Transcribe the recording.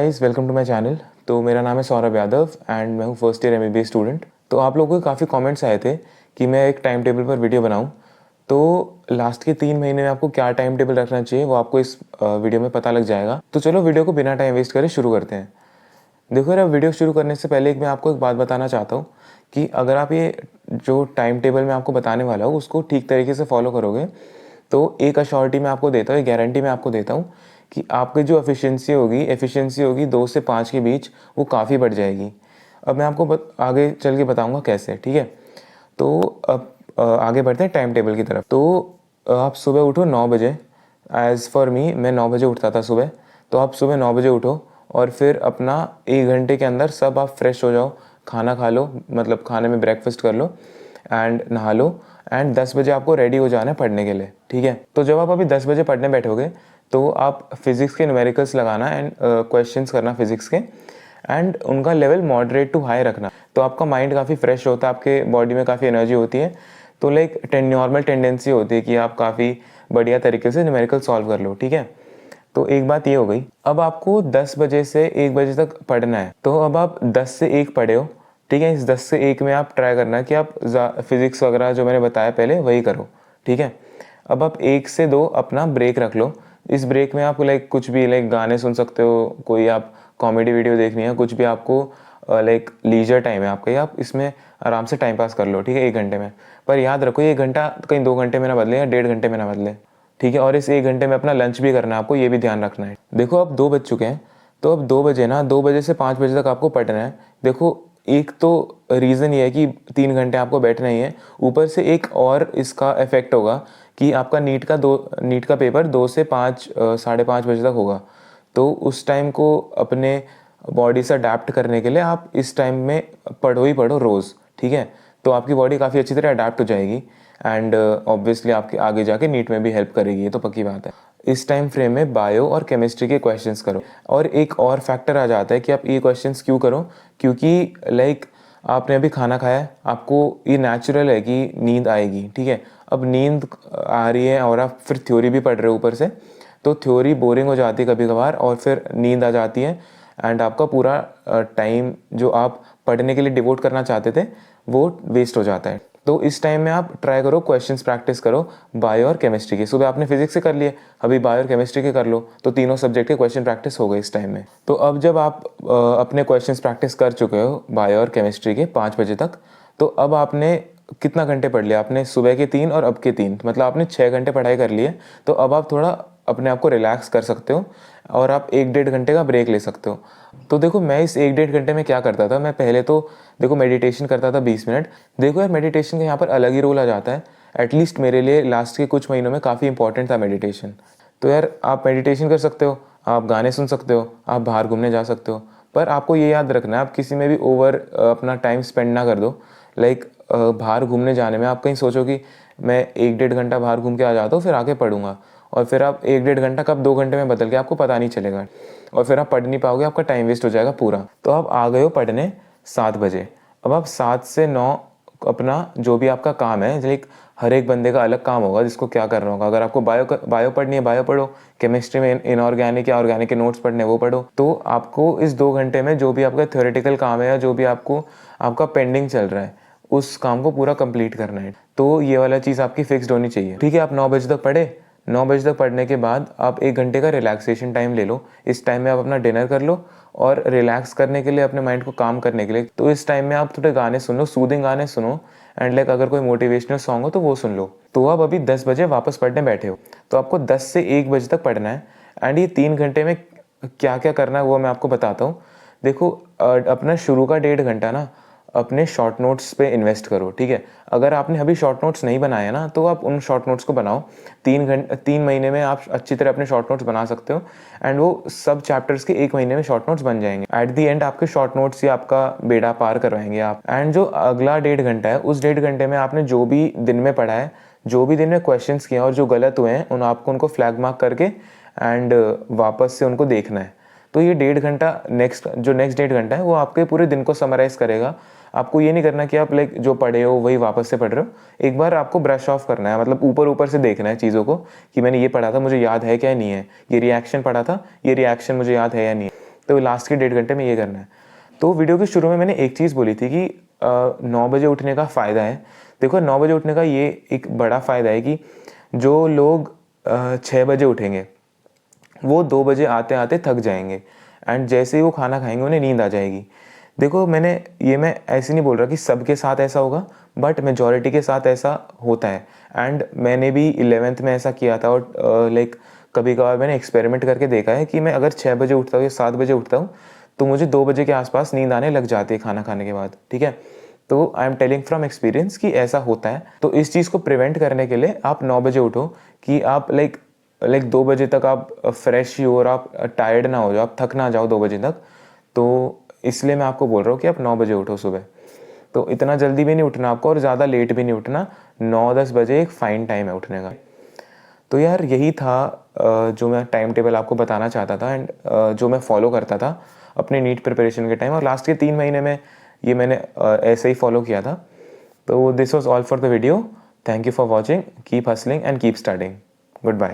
Guys, welcome to my channel. तो मेरा नाम है सौरभ यादव एंड मैं हूँ फर्स्ट ईयर एमबीबीएस स्टूडेंट। तो आप लोगों के काफ़ी कमेंट्स आए थे कि मैं एक टाइम टेबल पर वीडियो बनाऊँ। तो लास्ट के 3 महीने में आपको क्या टाइम टेबल रखना चाहिए वो आपको इस वीडियो में पता लग जाएगा। तो चलो वीडियो को बिना टाइम वेस्ट करे शुरू करते हैं। देखो यार, वीडियो शुरू करने से पहले मैं आपको एक बात बताना चाहता हूँ कि अगर आप ये जो टाइम टेबल मैं आपको बताने वाला हूँ उसको ठीक तरीके से फॉलो करोगे तो एक अश्योरिटी मैं आपको देता हूँ, एक गारंटी मैं आपको देता हूँ कि आपकी जो एफिशिएंसी होगी 2 से 5 के बीच वो काफ़ी बढ़ जाएगी। अब मैं आपको आगे चल के बताऊँगा कैसे, ठीक है। तो अब आगे बढ़ते हैं टाइम टेबल की तरफ। तो आप सुबह उठो 9 बजे। एज़ फॉर मी, मैं 9 बजे उठता था सुबह। तो आप सुबह 9 बजे उठो और फिर अपना 1 घंटे के अंदर सब आप फ्रेश हो जाओ, खाना खा लो, मतलब खाने में ब्रेकफास्ट कर लो एंड नहा लो एंड 10 बजे आपको रेडी हो जाना है पढ़ने के लिए, ठीक है। तो जब आप अभी 10 बजे पढ़ने बैठोगे तो आप फिजिक्स के न्यूमेरिकल्स लगाना एंड क्वेश्चंस करना फिजिक्स के एंड उनका लेवल मॉडरेट टू हाई रखना। तो आपका माइंड काफ़ी फ्रेश होता है, आपके बॉडी में काफ़ी एनर्जी होती है। तो लाइक नॉर्मल टेंडेंसी होती है कि आप काफ़ी बढ़िया तरीके से न्यूमेरिकल सॉल्व कर लो, ठीक है। तो एक बात ये हो गई। अब आपको 10 बजे से 1 बजे तक पढ़ना है। तो अब आप 10 से 1 पढ़े हो, ठीक है। इस 10 से 1 में आप ट्राई करना कि आप फिजिक्स वगैरह जो मैंने बताया पहले वही करो, ठीक है। अब आप 1 से 2 अपना ब्रेक रख लो। इस ब्रेक में आप लाइक कुछ भी लाइक गाने सुन सकते हो, कोई आप कॉमेडी वीडियो देखनी है, कुछ भी आपको लाइक लीजर टाइम है आपका, आप इसमें आराम से टाइम पास कर लो, ठीक है, 1 घंटे में। पर याद रखो ये घंटा कहीं 2 घंटे में ना बदले या 1.5 घंटे में ना बदले, ठीक है। और इस 1 घंटे में अपना लंच भी करना है आपको, ये भी ध्यान रखना है। देखो अब 2 बज चुके हैं, तो अब 2 बजे ना, 2 बजे से 5 बजे तक आपको पढ़ना है। देखो एक तो रीज़न ये है कि 3 घंटे आपको बैठना ही है, ऊपर से एक और इसका इफेक्ट होगा कि आपका नीट का पेपर 2 से 5 साढ़े 5 बजे तक होगा। तो उस टाइम को अपने बॉडी से अडेप्ट करने के लिए आप इस टाइम में पढ़ो ही पढ़ो रोज़, ठीक है। तो आपकी बॉडी काफ़ी अच्छी तरह अडेप्ट हो जाएगी एंड ऑब्वियसली आपके आगे जाके नीट में भी हेल्प करेगी, ये तो पक्की बात है। इस टाइम फ्रेम में बायो और केमिस्ट्री के क्वेश्चंस करो। और एक और फैक्टर आ जाता है कि आप ये क्वेश्चंस क्यों करो, क्योंकि लाइक आपने अभी खाना खाया है, आपको ये नेचुरल है कि नींद आएगी, ठीक है। अब नींद आ रही है और आप फिर थ्योरी भी पढ़ रहे हो ऊपर से, तो थ्योरी बोरिंग हो जाती है कभी कभार और फिर नींद आ जाती है एंड आपका पूरा टाइम जो आप पढ़ने के लिए डिवोट करना चाहते थे वो वेस्ट हो जाता है। तो इस टाइम में आप ट्राई करो, क्वेश्चंस प्रैक्टिस करो बायो और केमिस्ट्री के। सुबह आपने फिजिक्स से कर लिए, अभी बायो और केमिस्ट्री के कर लो, तो तीनों सब्जेक्ट के क्वेश्चन प्रैक्टिस हो गए इस टाइम में। तो अब जब आप अपने क्वेश्चंस प्रैक्टिस कर चुके हो बायो और केमिस्ट्री के 5 बजे तक, तो अब आपने कितना घंटे पढ़ लिया, आपने सुबह के 3 और अब के 3, मतलब आपने 6 घंटे पढ़ाई कर ली है। तो अब आप थोड़ा अपने आप को रिलैक्स कर सकते हो और आप 1-1.5 घंटे का ब्रेक ले सकते हो। तो देखो मैं इस 1-1.5 घंटे में क्या करता था, मैं पहले तो देखो मेडिटेशन करता था 20 मिनट। देखो यार, मेडिटेशन का यहाँ पर अलग ही रोल आ जाता है। एटलीस्ट मेरे लिए लास्ट के कुछ महीनों में काफ़ी इंपॉर्टेंट था मेडिटेशन। तो यार आप मेडिटेशन कर सकते हो, आप गाने सुन सकते हो, आप बाहर घूमने जा सकते हो, पर आपको ये याद रखना है आप किसी में भी ओवर अपना टाइम स्पेंड ना कर दो। लाइक बाहर घूमने जाने में आप कहीं सोचो कि मैं 1-1.5 घंटा बाहर घूम के आ जाता हूँ फिर आके पढ़ूंगा, और फिर आप 1-1.5 घंटा कब 2 घंटे में बदल के आपको पता नहीं चलेगा और फिर आप पढ़ नहीं पाओगे, आपका टाइम वेस्ट हो जाएगा पूरा। तो आप आ गए हो पढ़ने 7 बजे। अब आप 7 से 9 अपना जो भी आपका काम है, लाइक हर एक बंदे का अलग काम होगा जिसको क्या करना होगा। अगर आपको बायो पढ़नी है बायो पढ़ो, केमिस्ट्री में इनऑर्गेनिक या ऑर्गेनिक के नोट्स पढ़ने वो पढ़ो। तो आपको इस 2 घंटे में जो भी आपका थ्योरेटिकल काम है या जो भी आपको आपका पेंडिंग चल रहा है उस काम को पूरा कंप्लीट करना है। तो ये वाला चीज़ आपकी फिक्स्ड होनी चाहिए, ठीक है। आप 9 बजे तक पढ़े, 9 बजे तक पढ़ने के बाद आप 1 घंटे का रिलैक्सेशन टाइम ले लो। इस टाइम में आप अपना डिनर कर लो और रिलैक्स करने के लिए, अपने माइंड को काम करने के लिए, तो इस टाइम में आप थोड़े गाने सुन लो, सूदिंग गाने सुनो एंड लाइक अगर कोई मोटिवेशनल सॉन्ग हो तो वो सुन लो। तो आप अभी 10 बजे वापस पढ़ने बैठे हो, तो आपको 10 से 1 बजे तक पढ़ना है एंड ये 3 घंटे में क्या क्या करना है वो मैं आपको बताता हूँ। देखो अपना शुरू का 1.5 घंटा ना अपने शॉर्ट नोट्स पे इन्वेस्ट करो, ठीक है। अगर आपने अभी शॉर्ट नोट्स नहीं बनाए ना तो आप उन शॉर्ट नोट्स को बनाओ। 3 महीने में आप अच्छी तरह अपने शॉर्ट नोट्स बना सकते हो एंड वो सब चैप्टर्स के 1 महीने में शॉर्ट नोट्स बन जाएंगे। एट दी एंड आपके शॉर्ट नोट्स ही आपका बेड़ा पार करवाएंगे आप। एंड जो अगला 1.5 घंटा है, उस 1.5 घंटे में आपने जो भी दिन में पढ़ा है, जो भी दिन में क्वेश्चन किए और जो गलत हुए हैं आपको उनको फ्लैग मार्क करके एंड वापस से उनको देखना है। तो ये 1.5 घंटा नेक्स्ट 1.5 घंटा है वो आपके पूरे दिन को समराइज करेगा। आपको ये नहीं करना कि आप लाइक जो पढ़े हो वही वापस से पढ़ रहे हो। एक बार आपको ब्रश ऑफ करना है, मतलब ऊपर ऊपर से देखना है चीज़ों को कि मैंने ये पढ़ा था मुझे याद है क्या नहीं है, ये रिएक्शन पढ़ा था ये रिएक्शन मुझे याद है या नहीं है। तो लास्ट के 1.5 घंटे में ये करना है। तो वीडियो के शुरू में मैंने एक चीज़ बोली थी कि 9 बजे उठने का फ़ायदा है। देखो 9 बजे उठने का ये एक बड़ा फ़ायदा है कि जो लोग 6 बजे उठेंगे वो 2 बजे आते आते थक जाएंगे एंड जैसे ही वो खाना खाएंगे उन्हें नींद आ जाएगी। देखो मैं ऐसे नहीं बोल रहा कि सबके साथ ऐसा होगा, बट मेजॉरिटी के साथ ऐसा होता है। एंड मैंने भी 11th में ऐसा किया था और लाइक कभी कभार मैंने एक्सपेरिमेंट करके देखा है कि मैं अगर 6 बजे उठता हूँ या 7 बजे उठता हूँ तो मुझे 2 बजे के आसपास नींद आने लग जाती है खाना खाने के बाद, ठीक है। तो I am telling from experience कि ऐसा होता है। तो इस चीज़ को प्रिवेंट करने के लिए आप 9 बजे उठो कि आप लाइक 2 बजे तक आप फ्रेश ही हो और आप टायर्ड ना हो जाओ, आप थक ना जाओ 2 बजे तक। तो इसलिए मैं आपको बोल रहा हूँ कि आप 9 बजे उठो सुबह। तो इतना जल्दी भी नहीं उठना आपको और ज़्यादा लेट भी नहीं उठना। 9-10 बजे एक फ़ाइन टाइम है उठने का। तो यार यही था जो मैं टाइम टेबल आपको बताना चाहता था एंड जो मैं फॉलो करता था अपने नीट प्रिपरेशन के टाइम, और लास्ट के 3 महीने में ये मैंने ऐसे ही फॉलो किया था। तो this was all for the video. Thank you for watching. Keep hustling and keep studying. Good bye.